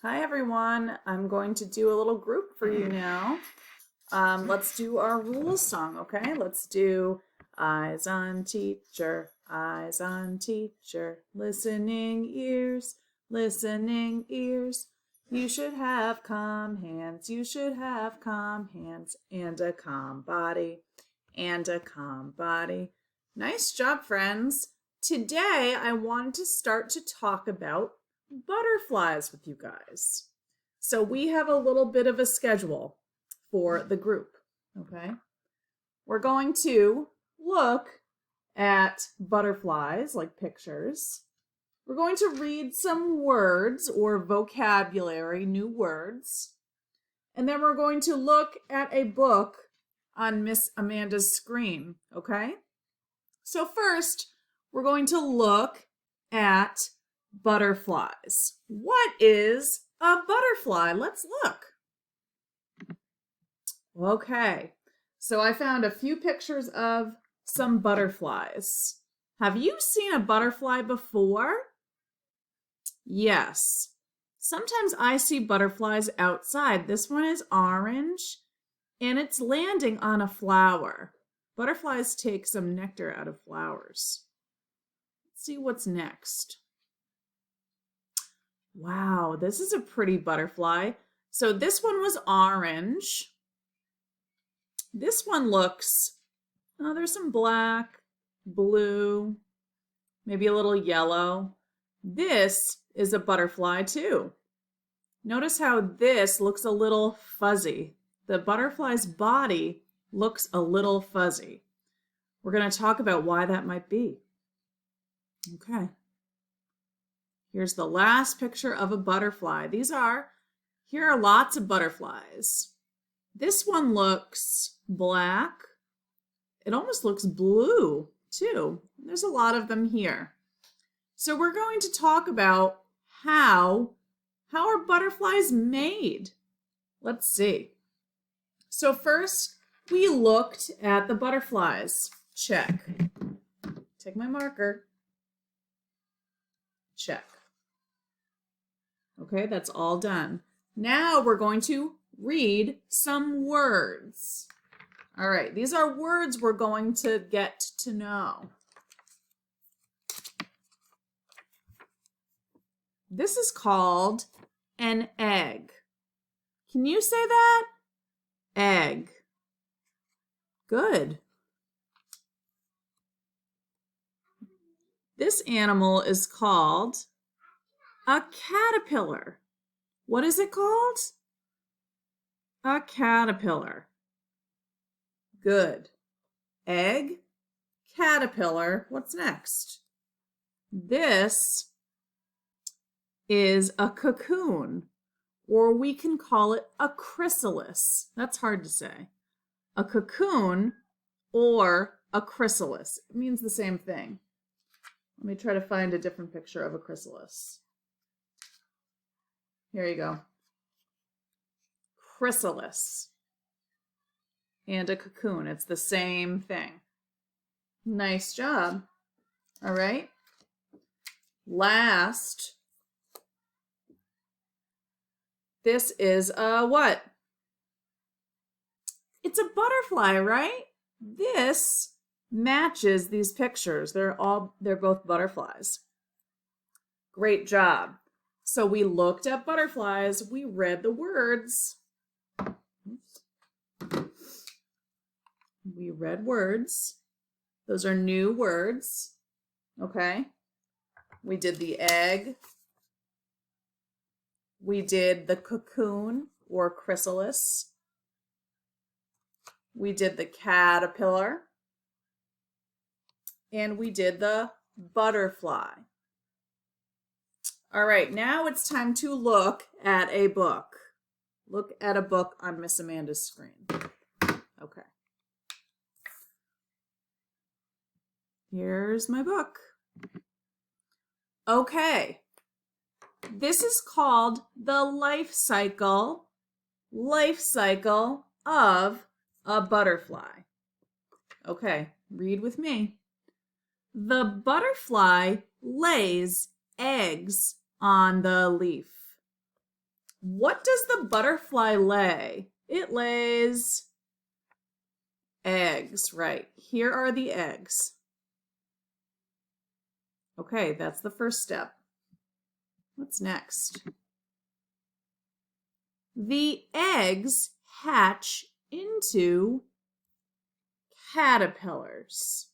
Hi everyone, I'm going to do a little group for you now. Let's do our rules song, okay? Let's do eyes on teacher, eyes on teacher, listening ears, listening ears. You should have calm hands, you should have calm hands, and a calm body, and a calm body. Nice job, friends. Today I wanted to start to talk about butterflies with you guys. So we have a little bit of a schedule for the group, okay? We're going to look at butterflies, like pictures. We're going to read some words or vocabulary, new words. And then we're going to look at a book on Miss Amanda's screen, okay? So first, we're going to look at butterflies. What is a butterfly? Let's look. Okay, so I found a few pictures of some butterflies. Have you seen a butterfly before? Yes. Sometimes I see butterflies outside. This one is orange and it's landing on a flower. Butterflies take some nectar out of flowers. Let's see what's next. Wow, this is a pretty butterfly. So this one was orange. This one looks, oh, there's some black, blue, maybe a little yellow. This is a butterfly too. Notice how this looks a little fuzzy. The butterfly's body looks a little fuzzy. We're going to talk about why that might be. Okay. Here's the last picture of a butterfly. Here are lots of butterflies. This one looks black. It almost looks blue too. There's a lot of them here. So we're going to talk about how are butterflies made? Let's see. So first, we looked at the butterflies. Check. Take my marker. Check. Okay, that's all done. Now we're going to read some words. All right, these are words we're going to get to know. This is called an egg. Can you say that? Egg. Good. This animal is called a caterpillar. What is it called? A caterpillar. Good. Egg, caterpillar. What's next? This is a cocoon, or we can call it a chrysalis. That's hard to say. A cocoon or a chrysalis. It means the same thing. Let me try to find a different picture of a chrysalis. Here you go. Chrysalis and a cocoon. It's the same thing. Nice job. All right. Last, this is a what? It's a butterfly, right? This matches these pictures. They're both butterflies. Great job. So we looked at butterflies, we read the words. We read words. Those are new words. Okay. We did the egg. We did the cocoon or chrysalis. We did the caterpillar. And we did the butterfly. All right, now it's time to look at a book. Look at a book on Miss Amanda's screen. Okay. Here's my book. Okay. This is called the life cycle of a butterfly. Okay, read with me. The butterfly lays eggs on the leaf. What does the butterfly lay? It lays eggs, right? Here are the eggs. Okay, that's the first step. What's next? The eggs hatch into caterpillars.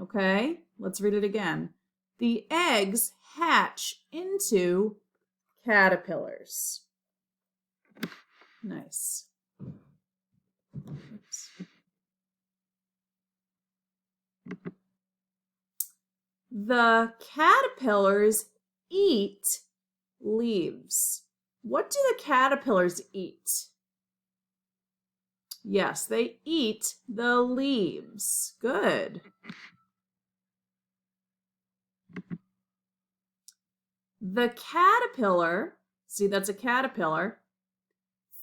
Okay, let's read it again. The eggs hatch into caterpillars. Nice. Oops. The caterpillars eat leaves. What do the caterpillars eat? Yes, they eat the leaves. Good. The caterpillar, see that's a caterpillar,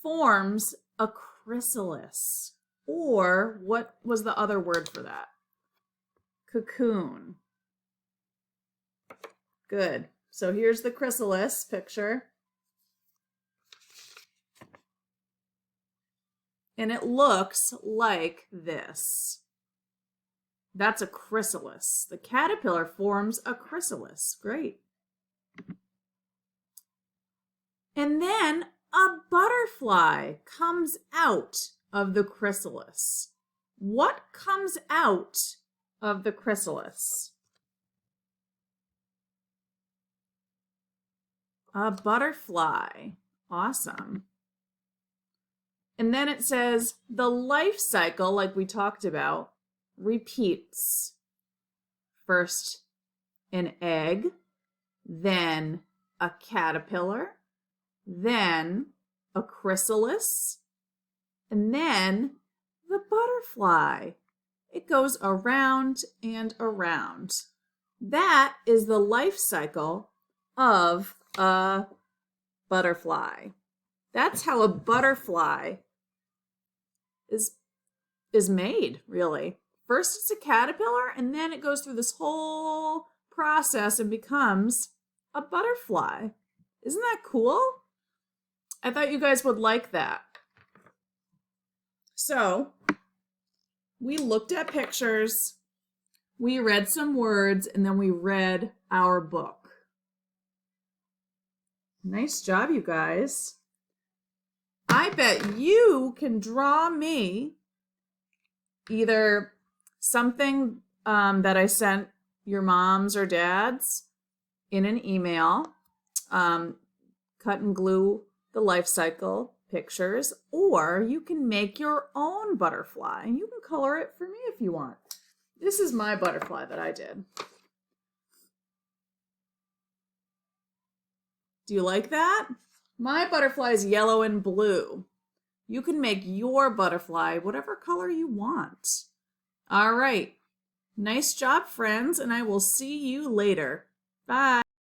forms a chrysalis. Or what was the other word for that? Cocoon. Good. So here's the chrysalis picture. And it looks like this. That's a chrysalis. The caterpillar forms a chrysalis. Great. And then a butterfly comes out of the chrysalis. What comes out of the chrysalis? A butterfly. Awesome. And then it says the life cycle, like we talked about, repeats. First an egg, then a caterpillar, then a chrysalis, and then the butterfly. It goes around and around. That is the life cycle of a butterfly. That's how a butterfly is made, really. First it's a caterpillar, and then it goes through this whole process and becomes a butterfly. Isn't that cool? I thought you guys would like that. So, we looked at pictures, we read some words, and then we read our book. Nice job, you guys. I bet you can draw me either something that I sent your moms or dads in an email, cut and glue the life cycle pictures, or you can make your own butterfly. You can color it for me if you want. This is my butterfly that I did. Do you like that? My butterfly is yellow and blue. You can make your butterfly whatever color you want. All right. Nice job, friends, and I will see you later. Bye.